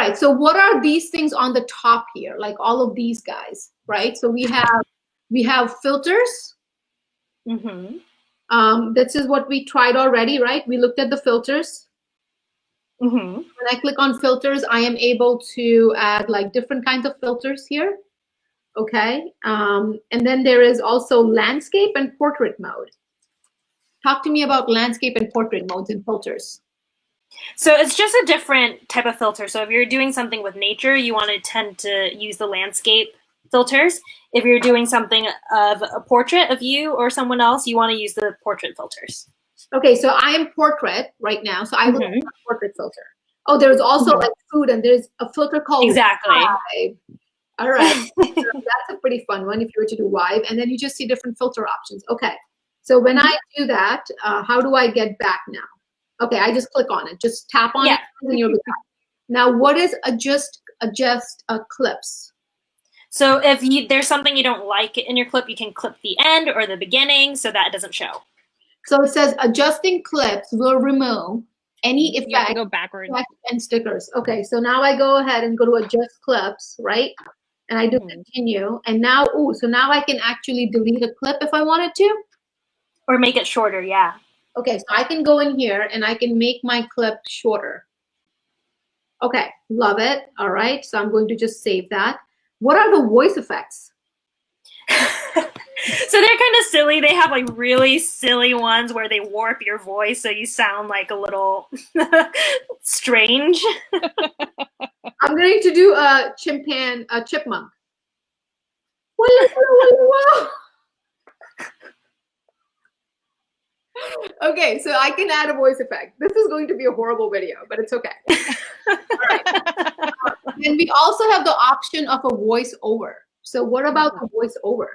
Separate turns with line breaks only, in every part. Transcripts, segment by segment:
right, so what are these things on the top here? Like all of these guys, right? So we have filters. This is what we tried already, right? We looked at the filters. When I click on filters, I am able to add like different kinds of filters here. Okay, and then there is also landscape and portrait mode. Talk to me about landscape and portrait modes and filters.
So it's just a different type of filter. So if you're doing something with nature, you want to tend to use the landscape filters. If you're doing something of a portrait of you or someone else, you want to use the portrait filters.
Okay, so I am portrait right now, so I will use a portrait filter. Oh, there's also like food, and there's a filter called Vibe. All right, so that's a pretty fun one if you were to do Vibe, and then you just see different filter options. Okay, so when I do that, how do I get back now? Okay, I just click on it. Just tap on it, and you'll be back. Now, what is adjust clips?
So if there's something you don't like in your clip, you can clip the end or the beginning so that it doesn't show.
So it says adjusting clips will remove any effect.
You have to go backwards.
And stickers. Okay, so now I go ahead and go to adjust clips, right? And I do continue. And now, so now I can actually delete a clip if I wanted to.
Or make it shorter, yeah.
Okay, so I can go in here and I can make my clip shorter. Okay, love it. All right, so I'm going to just save that. What are the voice effects?
So they're kind of silly. They have like really silly ones where they warp your voice so you sound like a little strange.
I'm going to do a chipmunk. Okay, so I can add a voice effect. This is going to be a horrible video, but it's okay. All right. And we also have the option of a voiceover. So what about the voiceover?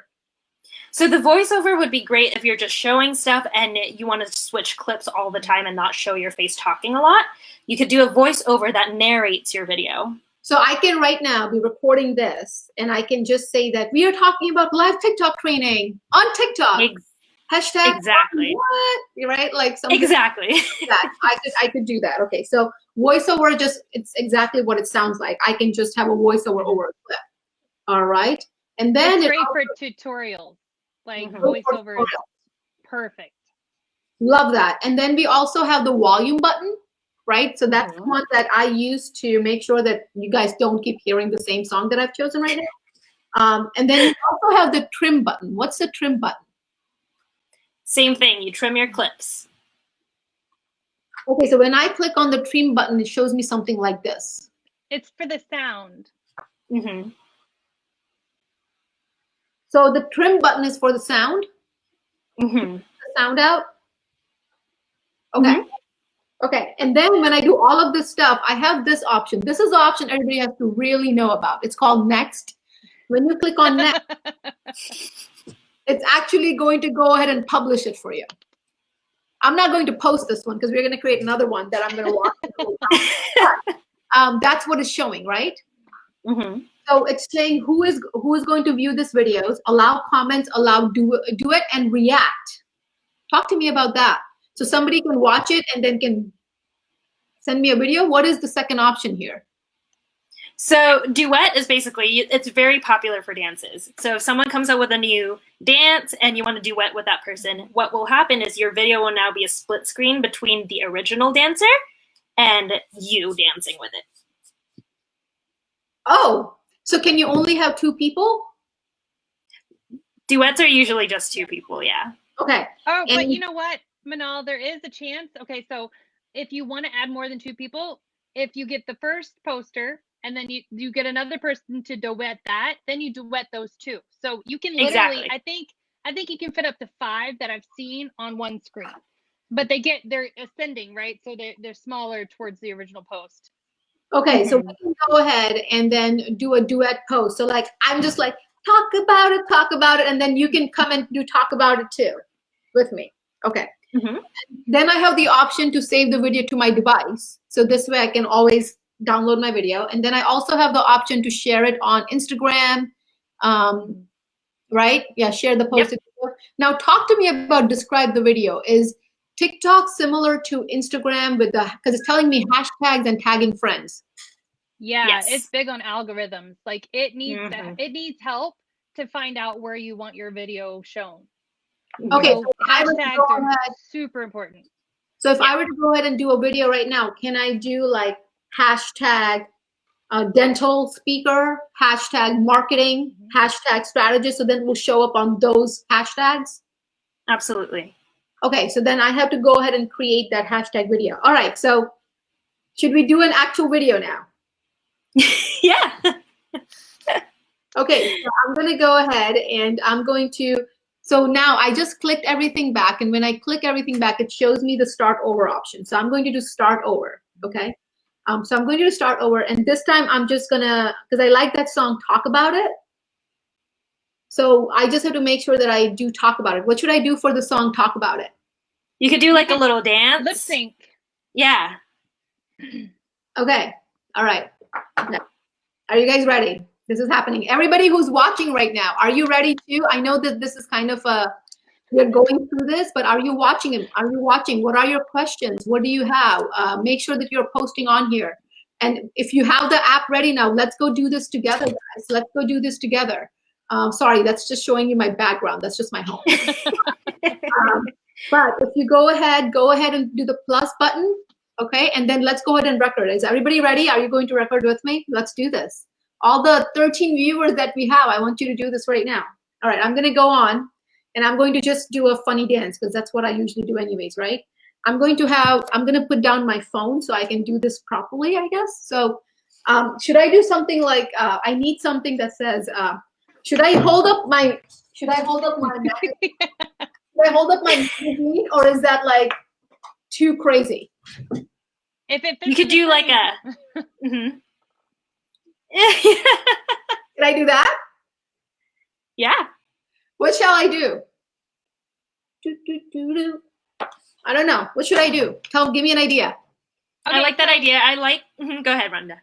So the voiceover would be great if you're just showing stuff and you want to switch clips all the time and not show your face talking a lot. You could do a voiceover that narrates your video.
So I can right now be recording this and I can just say that we are talking about live TikTok training on TikTok. Hashtag
exactly.
What? Right? Like something
exactly.
That. I could do that. Okay, so voiceover it's exactly what it sounds like. I can just have a voiceover over a clip. All right. And then
it's great for tutorials. Like voiceover is perfect.
Love that. And then we also have the volume button, right? So that's the one that I use to make sure that you guys don't keep hearing the same song that I've chosen right now. And then you also have the trim button. What's the trim button?
Same thing. You trim your clips.
Okay, so when I click on the trim button, it shows me something like this.
It's for the sound.
So the trim button is for the sound? The sound out? Okay. Okay, and then when I do all of this stuff, I have this option. This is the option everybody has to really know about. It's called Next. When you click on Next, it's actually going to go ahead and publish it for you. I'm not going to post this one because we're going to create another one that I'm going to watch. That's what it's showing, right? So it's saying who is going to view this videos, allow comments, allow duet, and react. Talk to me about that. So somebody can watch it and then can send me a video. What is the second option here?
So Duet is basically, it's very popular for dances. So if someone comes up with a new dance and you want to duet with that person, what will happen is your video will now be a split screen between the original dancer and you dancing with it.
Oh, so can you only have 2 people?
Duets are usually just 2 people, yeah.
Okay.
Oh, but you know what, Minal, there is a chance. Okay, so if you want to add more than 2 people, if you get the first poster and then you get another person to duet that, then you duet those 2. So you can literally, I think you can fit up to 5 that I've seen on one screen. But they're ascending, right? So they're smaller towards the original post.
Okay, so we can go ahead and then do a duet post. So like, I'm just like, talk about it, and then you can come and talk about it too with me. Okay. Then I have the option to save the video to my device. So this way I can always download my video. And then I also have the option to share it on Instagram, right? Yeah, share the post. Now talk to me about describe the video. Is TikTok similar to Instagram because it's telling me hashtags and tagging friends?
Yeah,
Yes.
it's big on algorithms. Like it needs help to find out where you want your video shown.
Okay,
So
so I would
hashtags
go
are
ahead.
super important.
So if I were to go ahead and do a video right now, can I do like hashtag dental speaker, hashtag marketing, hashtag strategist? So then we'll show up on those hashtags.
Absolutely.
Okay, so then I have to go ahead and create that hashtag video. All right, so should we do an actual video now?
Yeah.
Okay, so I'm going to go ahead and I'm going to, so now I just clicked everything back, and when I click everything back, it shows me the start over option. So I'm going to do start over, okay? So I'm going to do start over, and this time I'm just gonna, because I like that song, Talk About It. So I just have to make sure that I do talk about it. What should I do for the song Talk About It?
You could do like a little dance.
Lip sync.
Yeah.
Okay, all right. Okay. Are you guys ready? This is happening. Everybody who's watching right now, are you ready too? I know that this is kind of we're going through this, but are you watching it? Are you watching? What are your questions? What do you have? Make sure that you're posting on here. And if you have the app ready now, let's go do this together, guys. Let's go do this together. Sorry, that's just showing you my background. That's just my home. But if you go ahead and do the plus button, okay? And then let's go ahead and record. Is everybody ready? Are you going to record with me? Let's do this. All the 13 viewers that we have, I want you to do this right now. All right, I'm gonna go on and I'm going to just do a funny dance because that's what I usually do anyways, right? I'm gonna put down my phone so I can do this properly, I guess. So should I do something like, I need something that says, should I hold up my magazine? Should I hold up my magazine, or is that like too crazy?
If it fits
You could do like a.
Can I do that?
Yeah.
What shall I do? I don't know. What should I do? Give me an idea.
Okay, I like that idea. Go ahead, Rhonda.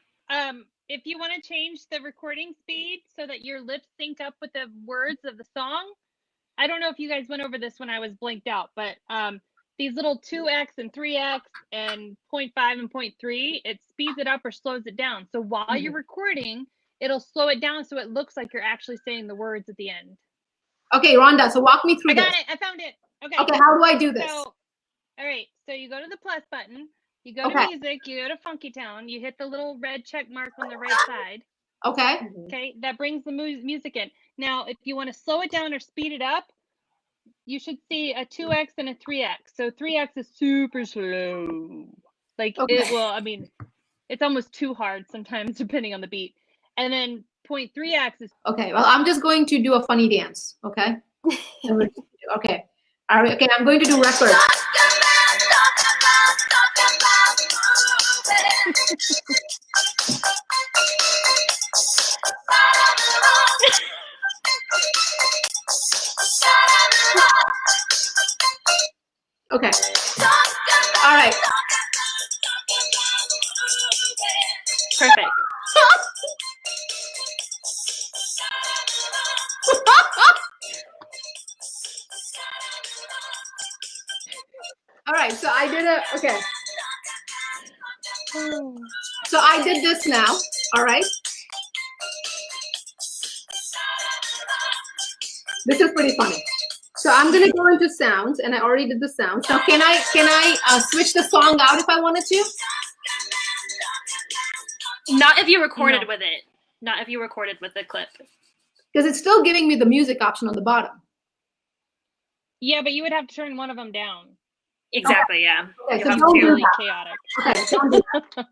If you want to change the recording speed so that your lips sync up with the words of the song, I don't know if you guys went over this when I was blinked out, but these little 2x and 3x and 0.5 and 0.3, it speeds it up or slows it down. So while you're recording, it'll slow it down so it looks like you're actually saying the words at the end.
Okay, Rhonda, so walk me through this.
I got it. I found it. Okay.
Okay, how do I do this?
So, all right. So you go to the plus button. You go to music. You go to Funky Town. You hit the little red check mark on the right side.
Okay.
Okay. That brings the music in. Now, if you want to slow it down or speed it up, you should see a 2x and a 3x. So 3x is super slow. Like it will, I mean, it's almost too hard sometimes depending on the beat. And then 0.3x is.
Okay, well, I'm just going to do a funny dance, okay? Okay. All right, okay, I'm going to do record. Okay. All right.
Perfect.
All right, so I did okay. So I did this now, all right? This is pretty funny. So I'm gonna go into sounds, and I already did the sounds. Now can I switch the song out if I wanted to?
Not if you recorded with it. Not if you recorded with the clip.
Because it's still giving me the music option on the bottom.
Yeah, but you would have to turn one of them down.
Exactly, yeah.
Okay, so
it's really chaotic.
Okay, don't do that.